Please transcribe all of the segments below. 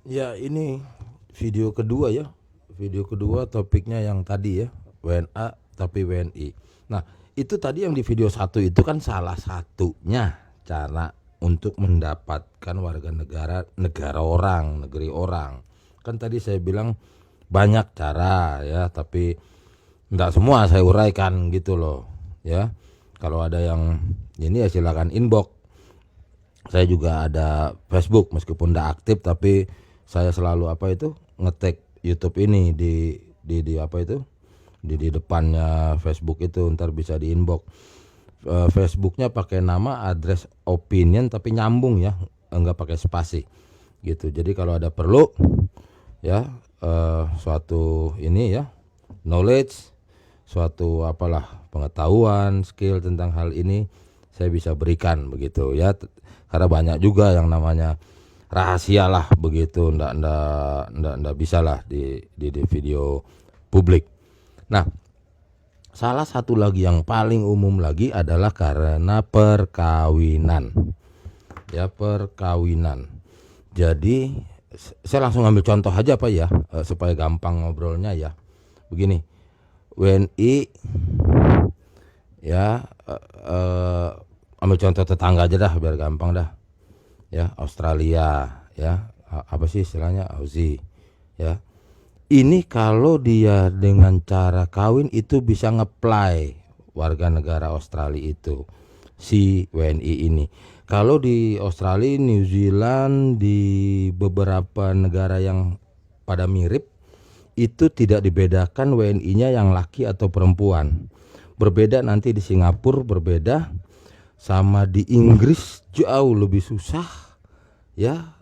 Ya, ini video kedua ya. Video kedua topiknya yang tadi ya, WNA tapi WNI. Nah, itu tadi yang di video satu itu kan salah satunya cara untuk mendapatkan warga negara orang, negeri orang. Kan tadi saya bilang banyak cara ya, tapi enggak semua saya uraikan gitu loh ya. Kalau ada yang ini ya silakan inbox. Saya juga ada Facebook meskipun tidak aktif, tapi saya selalu ngetek YouTube ini di apa itu di depannya Facebook itu, ntar bisa di inbox. Facebooknya pakai nama address opinion tapi nyambung ya, enggak pakai spasi gitu. Jadi kalau ada perlu ya suatu ini ya knowledge, suatu apalah pengetahuan skill tentang hal ini saya bisa berikan begitu ya. Karena banyak juga yang namanya rahasia lah begitu, ndak bisa lah di video publik. Nah, salah satu lagi yang paling umum lagi adalah karena perkawinan. Ya, perkawinan. Jadi saya langsung ambil contoh aja Pak ya, supaya gampang ngobrolnya ya. Begini, WNI ya, ambil contoh tetangga aja dah biar gampang dah. Ya, Australia ya, apa sih istilahnya, Aussie ya. Ini kalau dia dengan cara kawin itu bisa ngeplay warga negara Australia itu si WNI ini. Kalau di Australia, New Zealand, di beberapa negara yang pada mirip itu tidak dibedakan WNI-nya yang laki atau perempuan. Berbeda nanti di Singapura berbeda, sama di Inggris jauh lebih susah ya.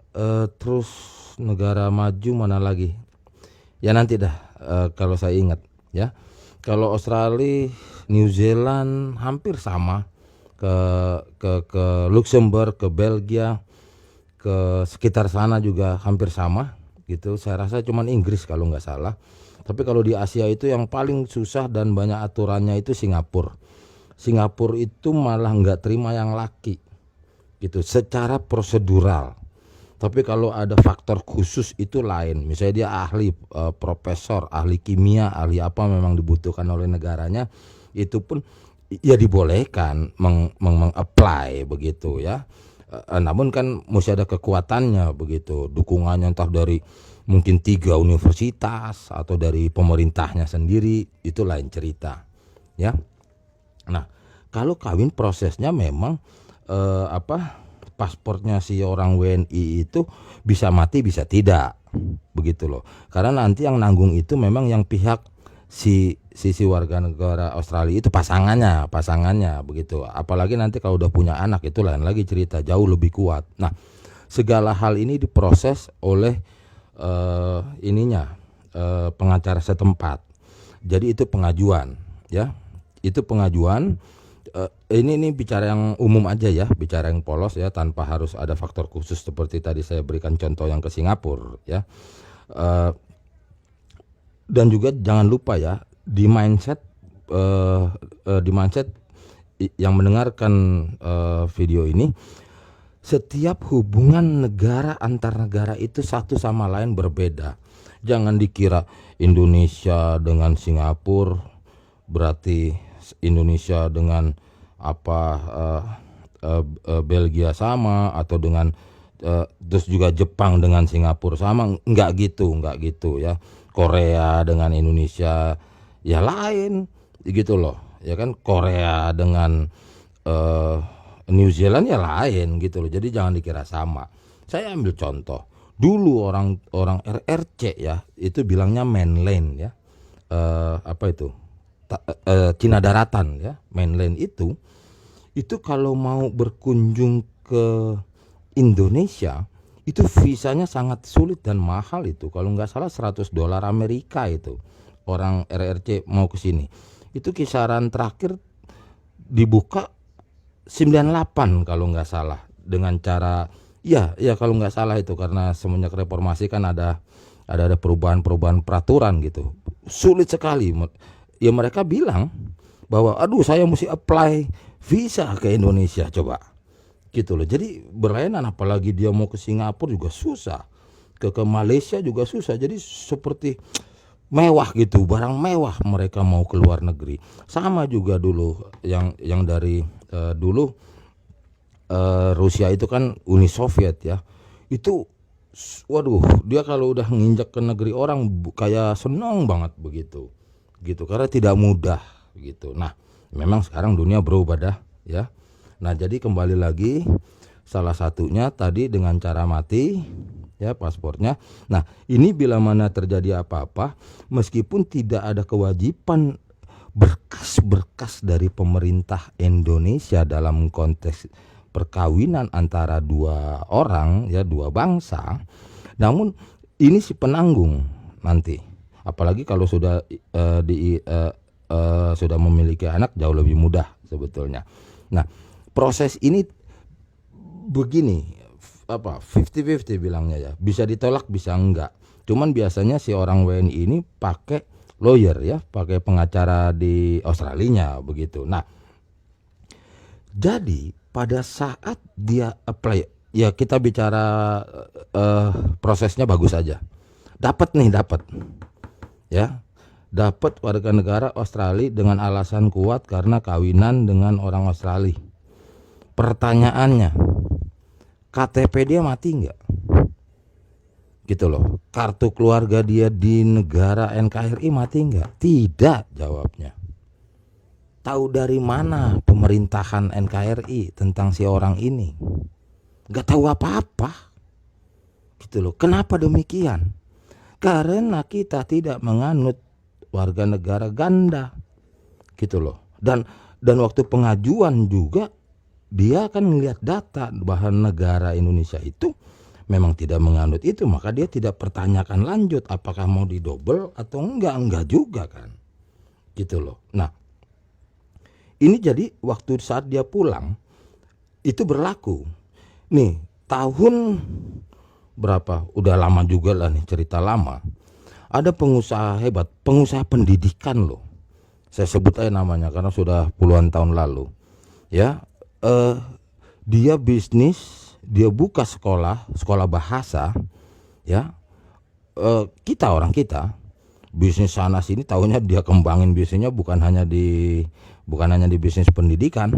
Terus negara maju mana lagi ya nanti dah, kalau saya ingat ya. Kalau Australia, New Zealand hampir sama, ke Luxembourg, ke Belgia, ke sekitar sana juga hampir sama gitu. Saya rasa cuman Inggris kalau nggak salah. Tapi kalau di Asia itu yang paling susah dan banyak aturannya itu Singapura. Singapura itu malah nggak terima yang laki gitu secara prosedural. Tapi kalau ada faktor khusus itu lain. Misalnya dia ahli, profesor, ahli kimia, ahli apa memang dibutuhkan oleh negaranya, itu pun ya dibolehkan meng-apply begitu ya. Namun kan mesti ada kekuatannya begitu, dukungannya entah dari mungkin 3 universitas atau dari pemerintahnya sendiri, itu lain cerita ya. Nah, kalau kawin prosesnya memang paspornya si orang WNI itu bisa mati bisa tidak begitu loh. Karena nanti yang nanggung itu memang yang pihak si warga negara Australia itu pasangannya begitu. Apalagi nanti kalau udah punya anak itu lain lagi cerita, jauh lebih kuat. Nah, segala hal ini diproses oleh pengacara setempat. Jadi itu pengajuan ya. Itu pengajuan. Ini bicara yang umum aja ya, bicara yang polos ya, tanpa harus ada faktor khusus seperti tadi saya berikan contoh yang ke Singapura ya. Dan juga jangan lupa ya, di mindset yang mendengarkan video ini, setiap hubungan negara antar negara itu satu sama lain berbeda. Jangan dikira Indonesia dengan Singapura berarti Indonesia dengan Belgia sama, atau dengan terus juga Jepang dengan Singapura sama, enggak gitu ya. Korea dengan Indonesia ya lain gitu loh ya kan. Korea dengan New Zealand ya lain gitu loh. Jadi jangan dikira sama. Saya ambil contoh dulu, orang RRC ya itu bilangnya mainland ya, Cina daratan ya, mainland itu kalau mau berkunjung ke Indonesia itu visanya sangat sulit dan mahal. Itu kalau nggak salah $100 Amerika itu orang RRC mau ke sini. Itu kisaran terakhir dibuka 98 kalau nggak salah, dengan cara ya kalau nggak salah itu karena semenjak reformasi kan ada perubahan peraturan gitu. Sulit sekali. Ya mereka bilang bahwa aduh saya mesti apply visa ke Indonesia coba gitu loh. Jadi berlainan, apalagi dia mau ke Singapura juga susah ke Malaysia juga susah. Jadi seperti mewah gitu, barang mewah mereka mau ke luar negeri. Sama juga dulu yang dari dulu Rusia itu kan Uni Soviet ya. Itu waduh, dia kalau udah nginjak ke negeri orang kayak senang banget begitu. Gitu karena tidak mudah gitu. Nah, memang sekarang dunia berubah dah ya. Nah, jadi kembali lagi salah satunya tadi dengan cara mati ya paspornya. Nah, ini bila mana terjadi apa-apa meskipun tidak ada kewajiban berkas-berkas dari pemerintah Indonesia dalam konteks perkawinan antara dua orang ya, dua bangsa, namun ini si penanggung nanti, apalagi kalau sudah sudah memiliki anak jauh lebih mudah sebetulnya. Nah, proses ini begini, 50-50 bilangnya ya, bisa ditolak bisa enggak. Cuman biasanya si orang WNI ini pakai lawyer ya, pakai pengacara di Australia begitu. Nah, jadi pada saat dia apply, ya kita bicara prosesnya bagus aja. Dapat ya, dapat warga negara Australia dengan alasan kuat karena kawinan dengan orang Australia. Pertanyaannya, KTP dia mati nggak? Gitu loh. Kartu keluarga dia di negara NKRI mati nggak? Tidak jawabnya. Tahu dari mana pemerintahan NKRI tentang si orang ini? Gak tahu apa-apa. Gitu loh. Kenapa demikian? Karena kita tidak menganut warga negara ganda. Gitu loh. Dan waktu pengajuan juga dia akan melihat data bahwa negara Indonesia itu memang tidak menganut itu, maka dia tidak pertanyakan lanjut apakah mau didobel atau enggak juga kan. Gitu loh. Nah, ini jadi waktu saat dia pulang itu berlaku. Nih, tahun berapa? Udah lama juga lah nih, cerita lama. Ada pengusaha hebat, pengusaha pendidikan loh. Saya sebut aja namanya karena sudah puluhan tahun lalu. Ya, dia bisnis, dia buka sekolah bahasa. Ya, orang kita bisnis sana sini, tahunya dia kembangin bisnisnya bukan hanya di bisnis pendidikan.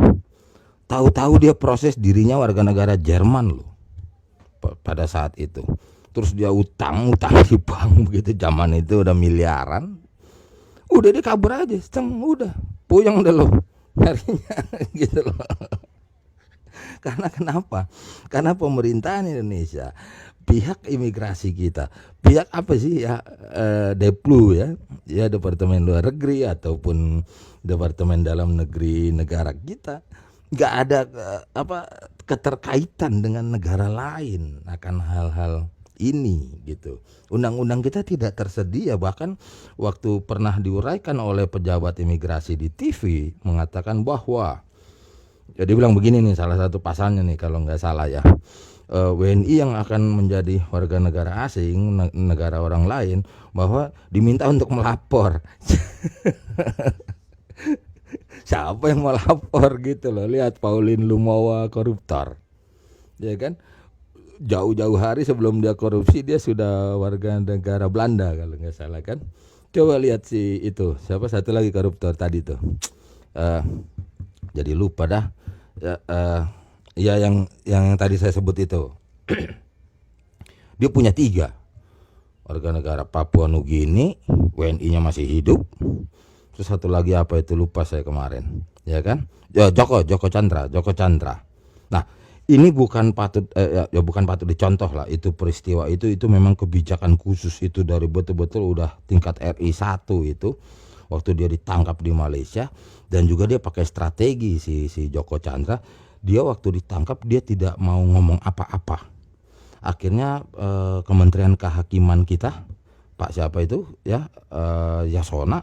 Tahu-tahu dia proses dirinya warga negara Jerman loh pada saat itu. Terus dia utang di bank begitu, zaman itu udah miliaran. Udah dia kabur aja, udah puyeng dah loh nyarinya gitu loh. Karena kenapa? Karena pemerintahan Indonesia, pihak imigrasi kita, pihak apa sih ya, Deplu ya Departemen Luar Negeri ataupun Departemen Dalam Negeri negara kita, nggak ada keterkaitan dengan negara lain akan hal-hal ini gitu. Undang-undang kita tidak tersedia, bahkan waktu pernah diuraikan oleh pejabat imigrasi di TV mengatakan bahwa jadi bilang begini nih, salah satu pasalnya nih kalau nggak salah ya, WNI yang akan menjadi warga negara asing, negara orang lain, bahwa diminta untuk melapor. Siapa yang mau lapor gitu loh. Lihat Pauline Lumowa koruptor, ya kan, jauh-jauh hari sebelum dia korupsi dia sudah warga negara Belanda kalau nggak salah kan. Coba lihat si itu, siapa satu lagi koruptor tadi tuh, jadi lupa dah ya, yang tadi saya sebut itu. Dia punya 3 warga negara Papua Nugini, WNI-nya masih hidup. Terus satu lagi apa itu, lupa saya kemarin, ya kan? Ya Joko Chandra. Nah, ini bukan patut bukan patut dicontoh lah, itu peristiwa itu memang kebijakan khusus itu dari betul-betul udah tingkat RI 1 itu waktu dia ditangkap di Malaysia. Dan juga dia pakai strategi si Joko Chandra. Dia waktu ditangkap dia tidak mau ngomong apa-apa. Akhirnya Kementerian Kehakiman kita, Pak siapa itu ya, Yasona,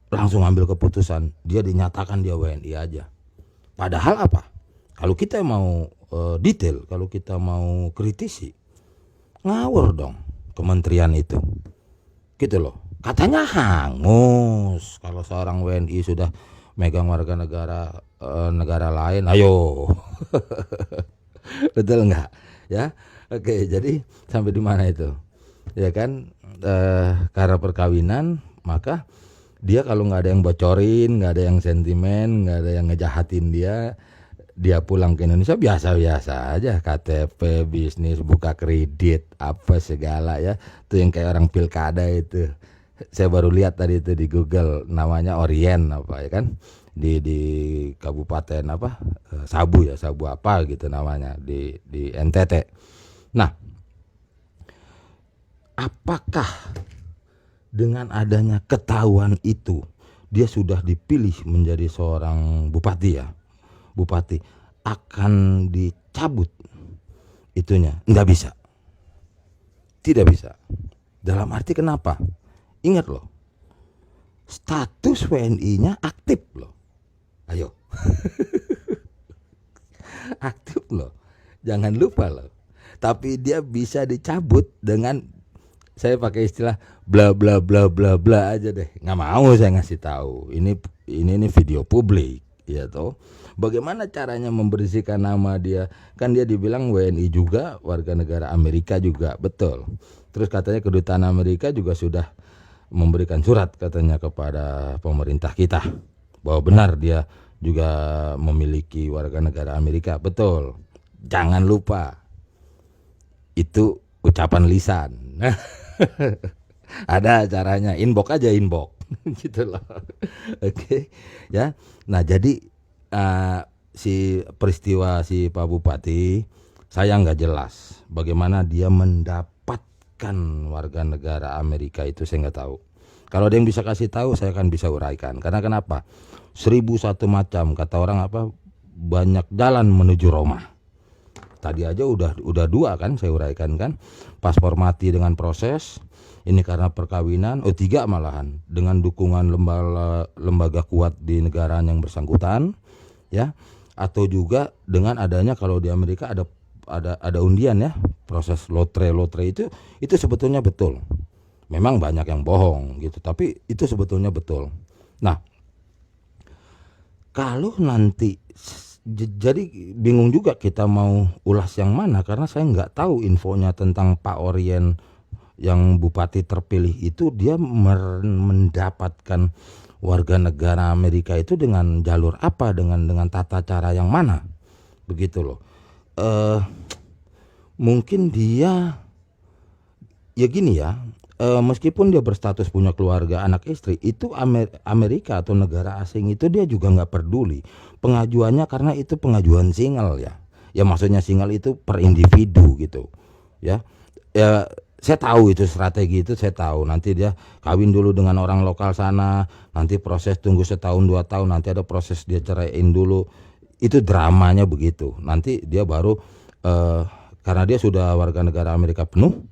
langsung ambil keputusan, dia dinyatakan dia WNI aja. Padahal apa? Kalau kita mau detail, kalau kita mau kritisi, ngawur dong kementerian itu. Gitu loh. Katanya hangus kalau seorang WNI sudah megang warga negara lain. Ayo. Betul enggak? Ya. Oke, jadi sampai di mana itu? Ya kan, karena perkawinan, maka dia kalau nggak ada yang bocorin, nggak ada yang sentimen, nggak ada yang ngejahatin dia pulang ke Indonesia biasa-biasa aja, KTP, bisnis, buka kredit, apa segala ya. Tuh yang kayak orang pilkada itu. Saya baru lihat tadi itu di Google, namanya Orien apa ya kan, di kabupaten apa, Sabu ya, Sabu apa gitu namanya, di NTT. Nah, apakah dengan adanya ketahuan itu dia sudah dipilih menjadi seorang bupati ya, bupati akan dicabut itunya? Nggak bisa, tidak bisa. Dalam arti kenapa? Ingat loh, status WNI-nya aktif loh. Ayo, aktif loh. Jangan lupa loh. Tapi dia bisa dicabut dengan, saya pakai istilah bla bla bla bla bla aja deh. Nggak mau saya ngasih tahu. Ini video publik, ya toh. Bagaimana caranya membersihkan nama dia? Kan dia dibilang WNI juga, warga negara Amerika juga, betul. Terus katanya kedutaan Amerika juga sudah memberikan surat katanya kepada pemerintah kita bahwa benar dia juga memiliki warga negara Amerika, betul. Jangan lupa, itu ucapan lisan. Ada caranya, inbox aja, inbox gitu loh. Oke ya. Nah, jadi si peristiwa si Pak Bupati, saya nggak jelas bagaimana dia mendapatkan warga negara Amerika itu, saya nggak tahu. Kalau ada yang bisa kasih tahu, saya akan bisa uraikan. Karena kenapa? 1001 macam, kata orang apa, banyak jalan menuju Roma. Tadi aja udah 2 kan saya uraikan kan. Paspor mati dengan proses, ini karena perkawinan, 3 malahan, dengan dukungan lembaga kuat di negara yang bersangkutan ya, atau juga dengan adanya, kalau di Amerika ada undian ya, proses lotre itu sebetulnya betul. Memang banyak yang bohong gitu, tapi itu sebetulnya betul. Nah, kalau nanti jadi bingung juga kita mau ulas yang mana, karena saya nggak tahu infonya tentang Pak Orien yang bupati terpilih itu, dia mendapatkan warga negara Amerika itu dengan jalur apa, dengan tata cara yang mana, begitu loh. Mungkin dia ya gini ya, meskipun dia berstatus punya keluarga, anak istri, itu Amerika atau negara asing itu dia juga nggak peduli pengajuannya, karena itu pengajuan single ya. Ya maksudnya single itu per individu gitu ya. Ya saya tahu itu strategi, itu saya tahu. Nanti dia kawin dulu dengan orang lokal sana, nanti proses tunggu setahun 2 tahun, nanti ada proses dia ceraiin dulu. Itu dramanya begitu. Nanti dia baru karena dia sudah warga negara Amerika penuh,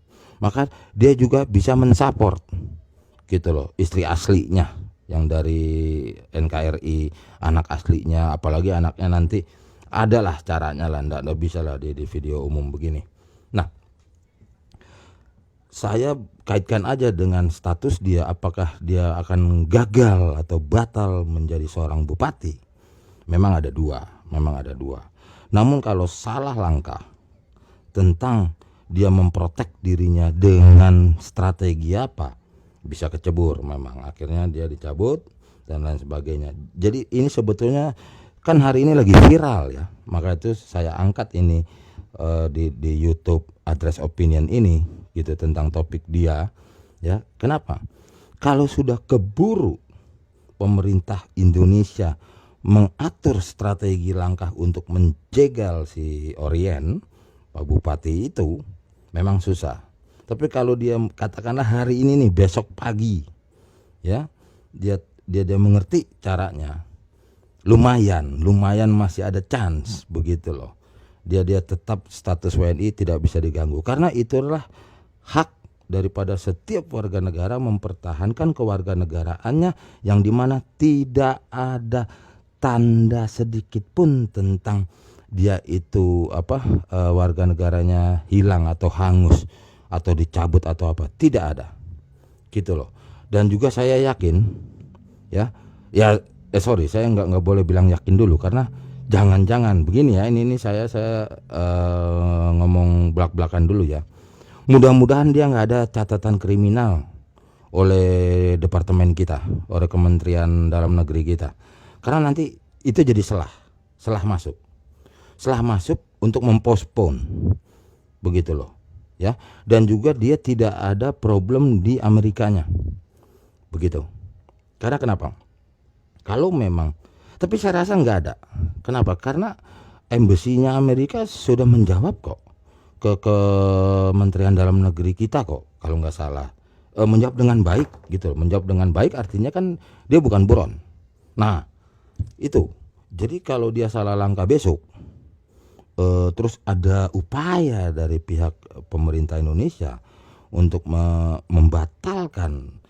maka dia juga bisa mensupport gitu loh istri aslinya yang dari NKRI, anak aslinya, apalagi anaknya nanti adalah caranya lah, enggak bisa lah di video umum begini. Nah, saya kaitkan aja dengan status dia, apakah dia akan gagal atau batal menjadi seorang bupati. Memang ada dua. Namun kalau salah langkah tentang dia memprotek dirinya dengan strategi apa, bisa kecebur memang. Akhirnya dia dicabut dan lain sebagainya. Jadi ini sebetulnya kan hari ini lagi viral ya, maka itu saya angkat ini di YouTube Address Opinion ini gitu, tentang topik dia ya. Kenapa? Kalau sudah keburu pemerintah Indonesia mengatur strategi langkah untuk menjegal si Orien, Pak Bupati itu, memang susah. Tapi kalau dia katakanlah hari ini nih, besok pagi ya, dia mengerti caranya, lumayan masih ada chance begitu loh. Dia tetap status WNI tidak bisa diganggu, karena itulah hak daripada setiap warga negara mempertahankan kewarganegaraannya, yang dimana tidak ada tanda sedikit pun tentang dia itu warga negaranya hilang atau hangus atau dicabut atau apa, tidak ada gitu loh. Dan juga saya yakin saya nggak boleh bilang yakin dulu, karena Jangan-jangan begini ya, ini saya ngomong belak-belakan dulu ya. Mudah-mudahan dia nggak ada catatan kriminal oleh departemen kita, oleh Kementerian Dalam Negeri kita. Karena nanti itu jadi selah masuk untuk mempospon, begitu loh, ya. Dan juga dia tidak ada problem di Amerikanya, begitu. Karena kenapa? Kalau memang, tapi saya rasa nggak ada. Kenapa? Karena embasinya Amerika sudah menjawab kok ke Kementerian Dalam Negeri kita kok, kalau nggak salah. Menjawab dengan baik gitu. Menjawab dengan baik artinya kan dia bukan buron. Nah itu, jadi kalau dia salah langkah besok, terus ada upaya dari pihak pemerintah Indonesia untuk membatalkan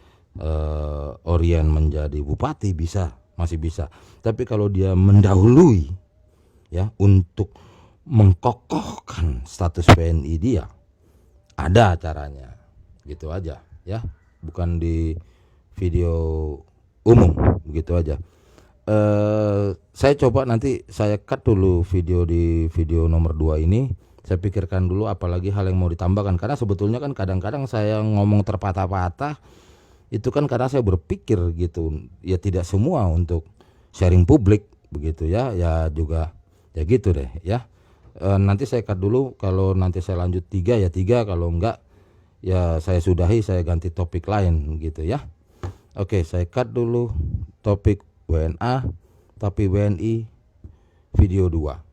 Orion menjadi bupati, masih bisa. Tapi kalau dia mendahului ya untuk mengkokohkan status PNI dia, ada caranya, gitu aja ya, bukan di video umum, begitu aja. Saya coba nanti saya cut dulu di video nomor 2 ini. Saya pikirkan dulu apalagi hal yang mau ditambahkan, karena sebetulnya kan kadang-kadang saya ngomong terpatah-patah itu kan karena saya berpikir gitu ya, tidak semua untuk sharing publik begitu ya, ya juga ya gitu deh ya. Nanti saya cut dulu, kalau nanti saya lanjut 3 ya 3, kalau enggak ya saya sudahi, saya ganti topik lain gitu ya. Oke, saya cut dulu topik WNA tapi WNI video 2.